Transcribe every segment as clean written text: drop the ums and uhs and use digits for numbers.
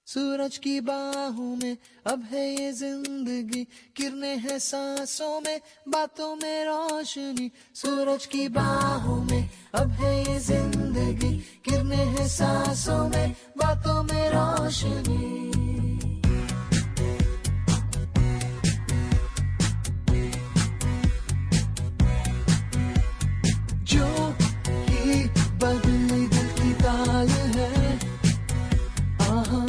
सूरज की बाहों में अब है ये जिंदगी, किरणें हैं सांसों में, बातों में रोशनी। सूरज की बाहों में अब है ये जिंदगी, किरणें हैं सांसों में, बातों में रोशनी। जो ही बदली दिल की ताल है, आहा,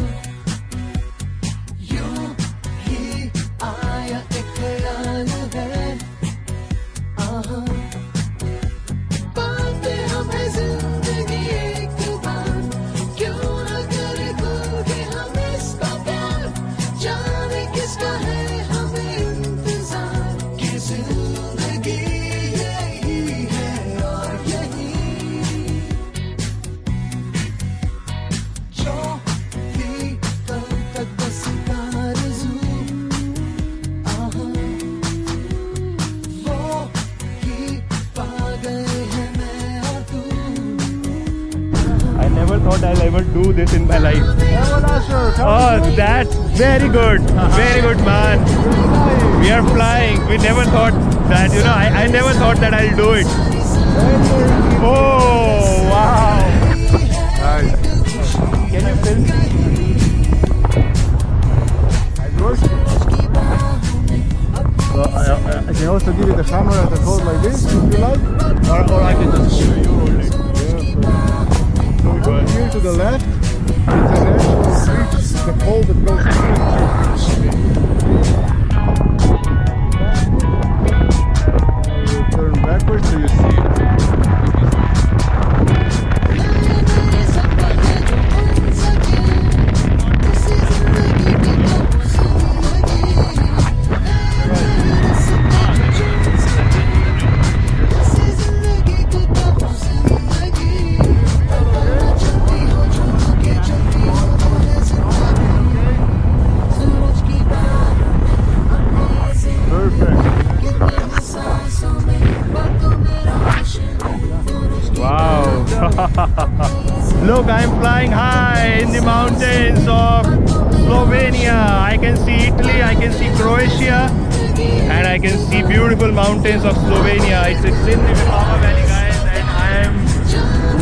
यूं ही आया एक ख्याल है, आहा, पाते हमें जिंदगी एक बार, क्यों न करे खुल के हम इसका प्यार, जाने किसका है हमें इंतजार, कि जिंदगी यही है और यही जो भी कल तक बस आरज़ू, आहा, वो ही पा गए हैं मैं और तू। I never thought I'll ever do this in my life. Oh, that's very good. Very good, man. We are flying. We never thought that, I never thought that I'll do it. Oh, wow. Can you film? So I can also give you the camera that hold like this if you like. Or I can just show you hold it. So here to the left, it's an actual bridge, the pole that goes through the church. You turn backwards so you see it. Wow. Look, I'm flying high in the mountains of Slovenia. I can see Italy, I can see Croatia, and I can see beautiful mountains of Slovenia. It's in the Vipava Valley, guys, and I am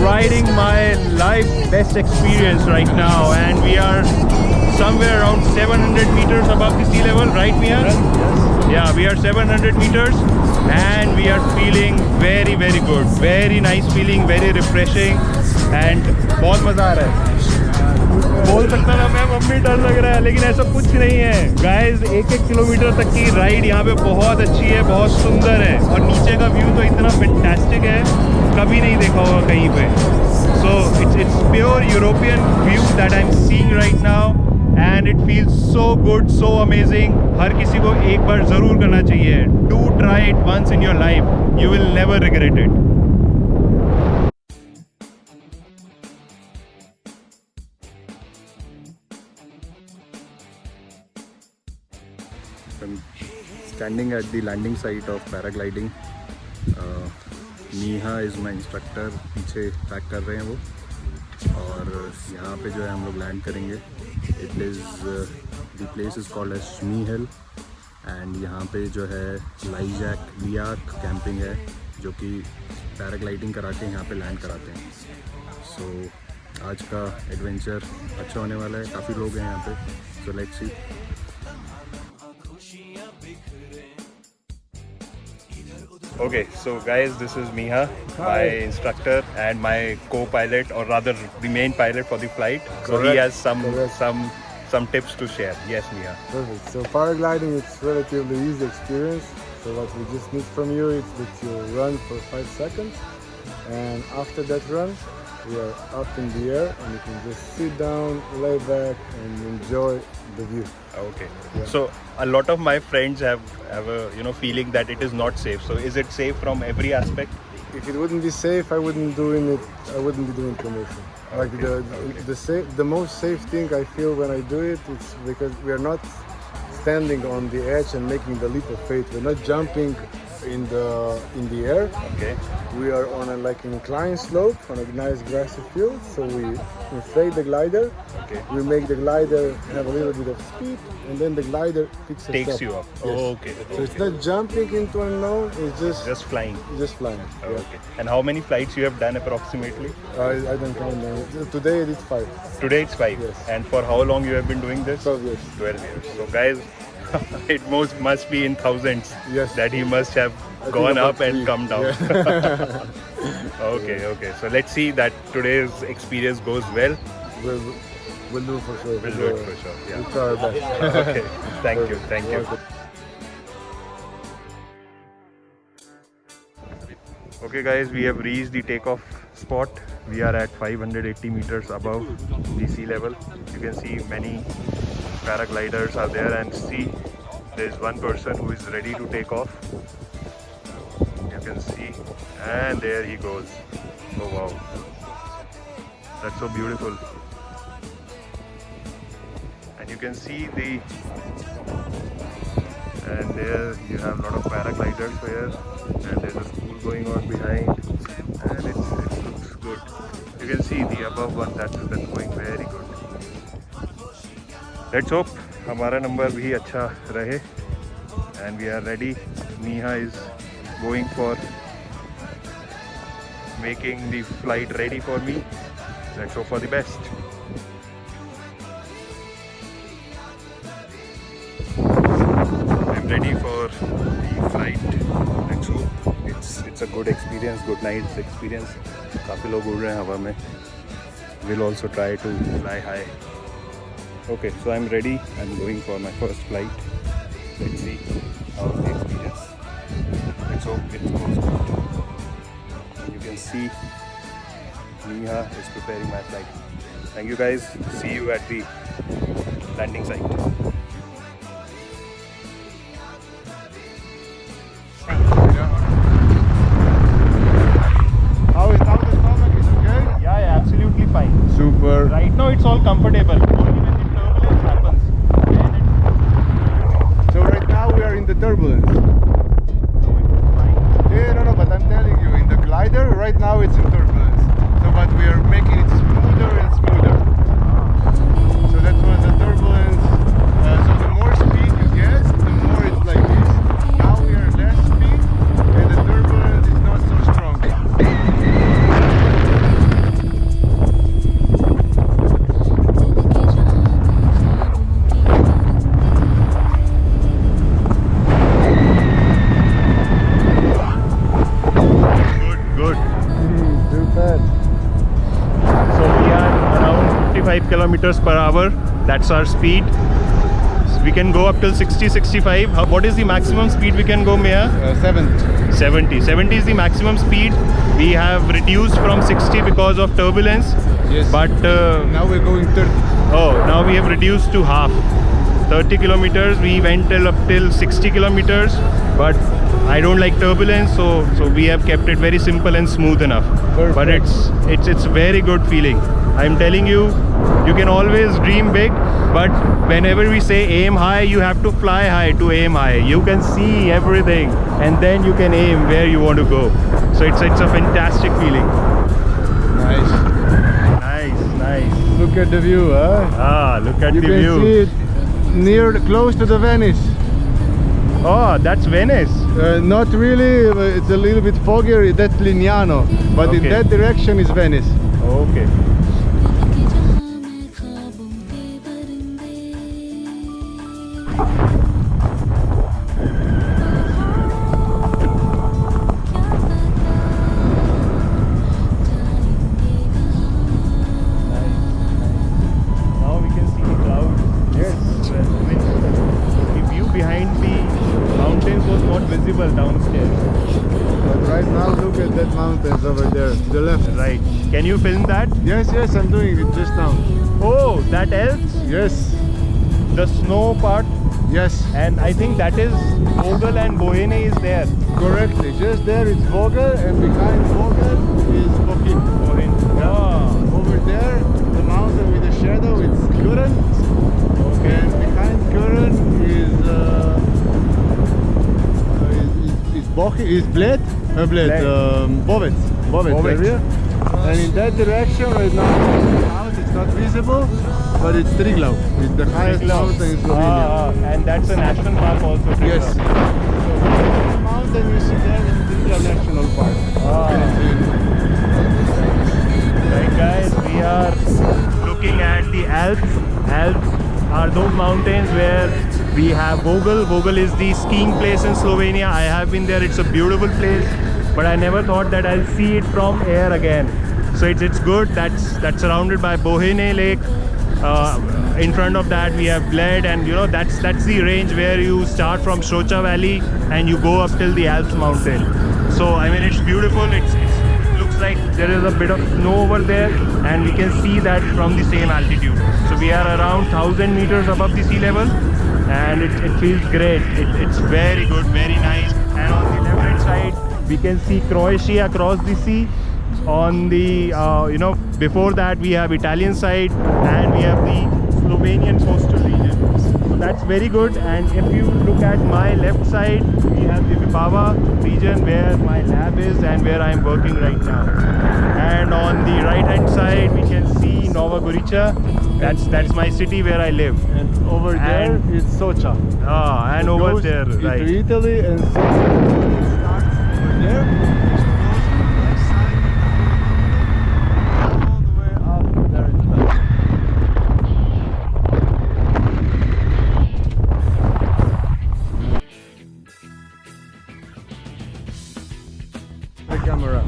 riding my life best experience right now, and we are somewhere around 700 meters above the sea level, right, Mia? Yeah, we are 700 meters and we are feeling very very good, very nice feeling, very refreshing and बहुत मजा आ रहा है। बोल सकता ना मैं mummy डर लग रहा है, लेकिन ऐसा कुछ नहीं है गाइस। 1-1 किलोमीटर तक की राइड यहाँ पे बहुत अच्छी है, बहुत सुंदर है और नीचे का व्यू तो इतना फैंटास्टिक है, कभी नहीं देखा होगा कहीं पे। So it's pure European view that I am seeing right now and it feels so good, so amazing. हर किसी को एक बार ज़रूर करना चाहिए. Do try it once in your life. You will never regret it. I'm standing at the landing site of paragliding. Neeha is my instructor, पीछे pack कर रहे हैं वो, और यहाँ पे जो है हम लोग लैंड करेंगे. It is the place is called as Shami hill and यहाँ पे जो है लाइजैक वियाक कैंपिंग है जो कि पैराग्लाइडिंग करा के यहाँ पे लैंड कराते हैं. सो आज का एडवेंचर अच्छा होने वाला है, काफ़ी लोग हैं यहाँ पे. So let's see. Okay, so guys, this is Miha, my instructor and my co-pilot, or rather the main pilot for the flight. So he has some tips to share. Yes, Miha. Perfect. So paragliding, it's relatively easy experience. So what we just need from you is that you run for 5 seconds, and after that run, we are up in the air, and you can just sit down, lay back, and enjoy the view. Okay. Yeah. So a lot of my friends have a feeling that it is not safe. So is it safe from every aspect? If it wouldn't be safe, I wouldn't be doing commercial. Like the most safe thing I feel when I do it, it's because we are not standing on the edge and making the leap of faith. We're not jumping in the air. Okay. We are on a like inclined slope on a nice grassy field. So we inflate the glider. Okay. We make the glider have a little bit of speed, and then the glider picks us Takes up. you up. Yes. Oh, okay. So it's not jumping into unknown. It's Just flying. just flying. Oh, Yeah. okay. And how many flights you have done approximately? I don't count them. Today I did 5. Today it's 5. Yes. And for how long you have been doing this? 12 years. 12 years. So guys, it must be in thousands Yes. that he must have I think gone about up and 3. come down. Yeah. Okay. So let's see that today's experience goes well. We'll do for sure. We'll do it for sure. Yeah. We'll try our best. Okay. Thank you. Okay guys, we have reached the takeoff spot. We are at 580 meters above the sea level. You can see many paragliders are there, and see there is one person who is ready to take off. You can see, and there he goes. Oh wow, that's so beautiful. And you can see and there you have a lot of paragliders here, and there's a school going on behind, and it looks good. You can see the above one that's going very good. Let's hope हमारा number भी अच्छा रहे, and we are ready. Neha is going for making the flight ready for me. Let's hope for the best. I'm ready for the flight. Let's hope it's a good experience, good night's experience. काफी लोग उड़ रहे हैं हवा में. We'll also try to fly high. Okay, so I'm ready. I'm going for my first flight. Let's see how's the experience. Let's hope it goes good. You can see Neha is preparing my flight. Thank you guys. See you at the landing site. How is now the stomach? Is okay? Yeah, absolutely fine. Super. Right now it's all comfortable. Only when the turbulence happens. So right now we are in the turbulence. Yeah, no, but I'm telling you, in the glider, right now it's in turbulence. So, but we are making it smoother and smoother. So that was the turbulence. So the more speed you get, the more it's like this. Now we are less speed, and the turbulence is not so strong. Good. Too bad. So we are around 55 kilometers per hour. That's our speed. We can go up till 60, 65. What is the maximum speed we can go, Mia? 70. 70. 70 is the maximum speed. We have reduced from 60 because of turbulence. Yes. But Now we're going 30. now we have reduced to half. 30 kilometers. We went till up till 60 kilometers. But I don't like turbulence, so we have kept it very simple and smooth enough. Perfect. But it's very good feeling. I'm telling you, you can always dream big, but whenever we say aim high, you have to fly high to aim high. You can see everything, and then you can aim where you want to go. So it's a fantastic feeling. Nice. Nice. Look at the view, huh? Ah, look at You the can view. see it close to the Venice. Oh, that's Venice. Not really, it's a little bit foggier. That's Lignano, but in Okay. that direction is Venice. Okay. Now we can see the clouds. Yes. The view behind the mountains was not visible downstairs. But right now, look at that mountains over there, to the left. Right. Can you film that? Yes, I'm doing it just now. Oh, that helps. Yes, The snow part, yes, and I think that is Vogel and Bohene is there. correctly. Just there it's Vogel, and behind Vogel is Bokin. Bohene. Ah, Over there, the mountain with the shadow, it's Kuren. okay. And behind Kuren is Bochi. is Bled, Bovec Bovec. area. And in that direction right now, it's not visible, but it's Triglav. It's the highest mountain in Slovenia. And that's a national park also. Yes. So this mountain you see there is Triglav National Park. Right guys, we are looking at the Alps. Alps are those mountains where we have Vogel. Vogel is the skiing place in Slovenia. I have been there. It's a beautiful place, but I never thought that I'll see it from air again. So it's good. That's surrounded by Bohine Lake. In front of that we have Bled, and you know that's the range where you start from Socha Valley and you go up till the Alps mountain. So I mean it's beautiful. It looks like there is a bit of snow over there, and we can see that from the same altitude. So we are around 1000 meters above the sea level, and it feels great. It's very good, very nice. And on the left hand side we can see Croatia across the sea. On the before that we have Italian side, and we have the Slovenian coastal region. So that's very good. And if you look at my left side, we have the Vipava region where my lab is and where I am working right now. And on the right hand side we can see Nova Gorica. That's my city where I live. And over there is Socha. And over Goes there, right. into Italy, and so it starts over there. All the way up there in the camera.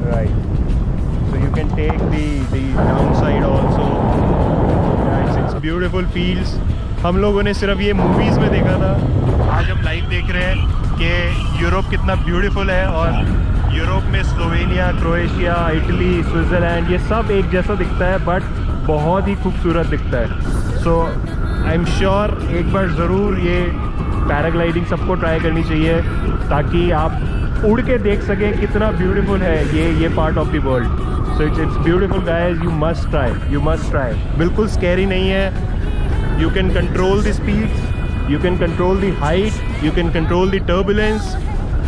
Right. So you can take the downside also. It's beautiful fields. हम लोगों ने सिर्फ ये movies में देखा था. आज हम लाइव देख रहे हैं कि यूरोप कितना ब्यूटीफुल है, और यूरोप में स्लोवेनिया, क्रोएशिया, इटली, स्विट्ज़रलैंड ये सब एक जैसा दिखता है, बट बहुत ही खूबसूरत दिखता है. सो आई एम श्योर एक बार ज़रूर ये पैराग्लाइडिंग सबको ट्राई करनी चाहिए, ताकि आप उड़ के देख सकें कितना ब्यूटीफुल है ये part of the world. So it's beautiful guys, you must try. बिल्कुल स्कैरी नहीं है. You can control the speeds, you can control the height, you can control the turbulence,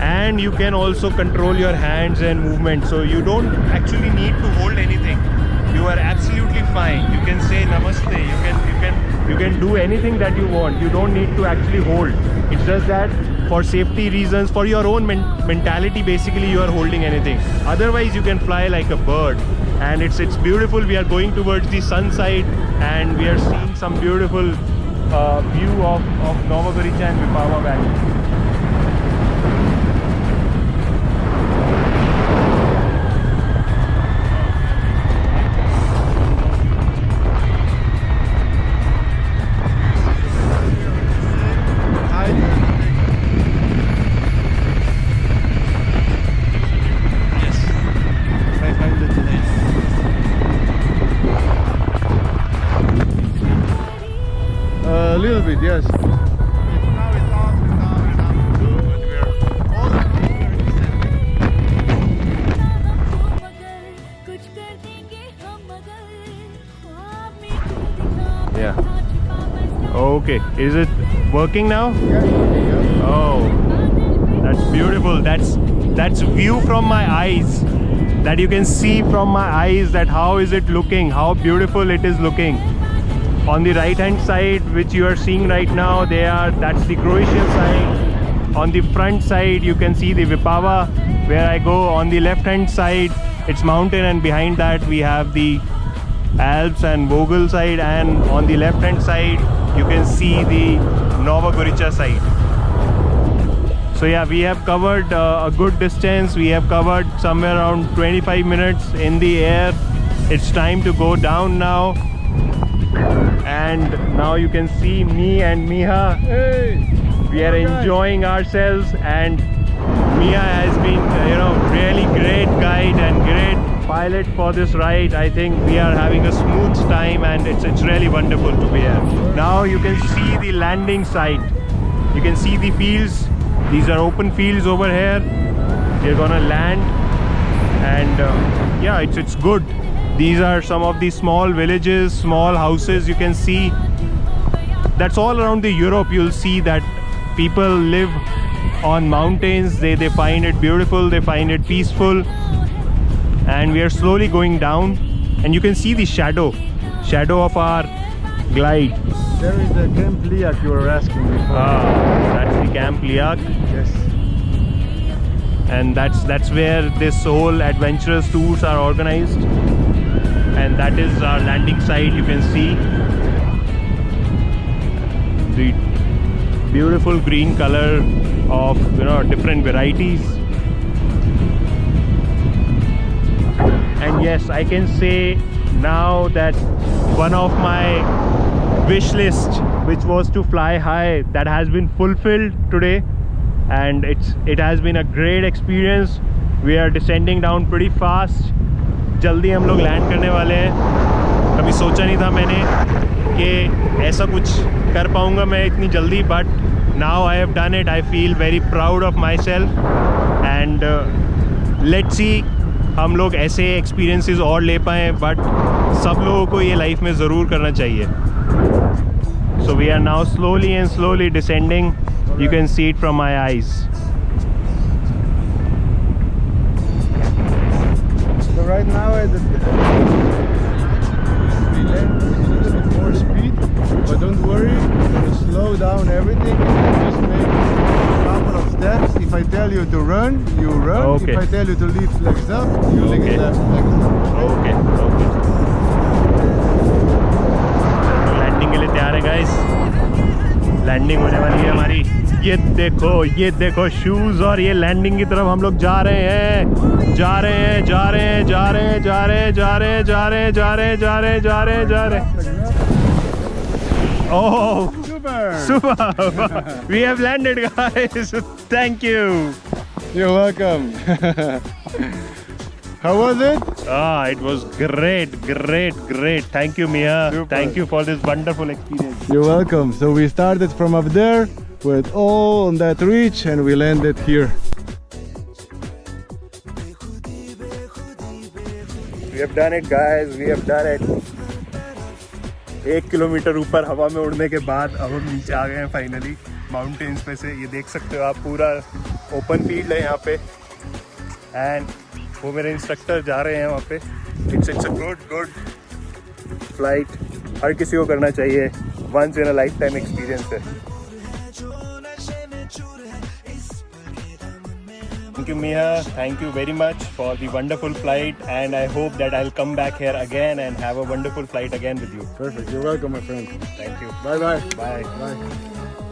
and you can also control your hands and movement. So you don't actually need to hold anything. You are absolutely fine. You can say namaste. You can do anything that you want. You don't need to actually hold. It's just that for safety reasons, for your own mentality, basically you are holding anything. Otherwise, you can fly like a bird. And it's beautiful. We are going towards the sun side, and we are seeing some beautiful view of Nova Gorica and Vipava Valley. A little bit, yes. Now it's down, but we're all Yeah. Okay. Is it working now? yeah. Oh, that's beautiful. That's view from my eyes. That you can see from my eyes that how is it looking, how beautiful it is looking. On the right hand side, which you are seeing right now, that's the Croatian side. On the front side you can see the Vipava where I go. On the left hand side it's mountain, and behind that we have the Alps and Vogel side, and on the left hand side you can see the Nova Gorica side. So yeah, we have covered a good distance. We have covered somewhere around 25 minutes in the air. It's time to go down now. And now you can see me and Miha. Hey! We are enjoying ourselves, and Miha has been really great guide and great pilot for this ride. I think we are having a smooth time, and it's really wonderful to be here. Now you can see the landing site. You can see the fields. These are open fields over here. We're gonna land, and yeah, it's good. These are some of the small villages, small houses you can see. That's all around the Europe. You'll see that people live on mountains. They find it beautiful, they find it peaceful. And we are slowly going down, and you can see the shadow of our glide. There is the Camp Liak you were asking before. That's the Camp Liak. Yes. And that's where this whole adventurous tours are organized. And that is our landing site. You can see the beautiful green color of different varieties. And yes, I can say now that one of my wish list, which was to fly high, that has been fulfilled today. And it has been a great experience. We are descending down pretty fast. जल्दी हम लोग land करने वाले हैं. कभी सोचा नहीं था मैंने कि ऐसा कुछ कर पाऊंगा मैं इतनी जल्दी, but now I have done it. I feel very proud of myself, and let's see हम लोग ऐसे एक्सपीरियंसेस और ले पाएँ, बट सब लोगों को ये लाइफ में ज़रूर करना चाहिए. So we are now slowly descending. You can see it from my eyes. So right now we land with a little bit more speed, but don't worry, we're going to slow down everything and just make a couple of steps. If I tell you to run, you run. Okay. If I tell you to lift legs up, you lift Okay. legs up. Okay. Landing के लिए तैयार है guys. Landing होने वाली है हमारी. ये देखो शूज, और ये लैंडिंग की तरफ हम लोग जा रहे हैं. Oh, super. We have landed, guys. Thank you. You're welcome. How was it? It was great. Thank you, Mia. Super. Thank you for this wonderful experience. You're welcome. So we started from up there, went all on that ridge, and we landed here. We have done it, guys. We have done it. 1 kilometre ऊपर हवा में उड़ने के बाद अब हम नीचे आ गए हैं फाइनली माउंटेन्स पे से. ये देख सकते हो आप, पूरा ओपन फील्ड है यहाँ पे. एंड वो मेरे इंस्ट्रक्टर जा रहे हैं वहाँ पे. It's a good flight. हर किसी को करना चाहिए. Once in a life time experience है. Thank you, Mia. Thank you very much for the wonderful flight, and I hope that I'll come back here again and have a wonderful flight again with you. Perfect. You're welcome, my friend. Thank you. Bye bye. Bye. Bye.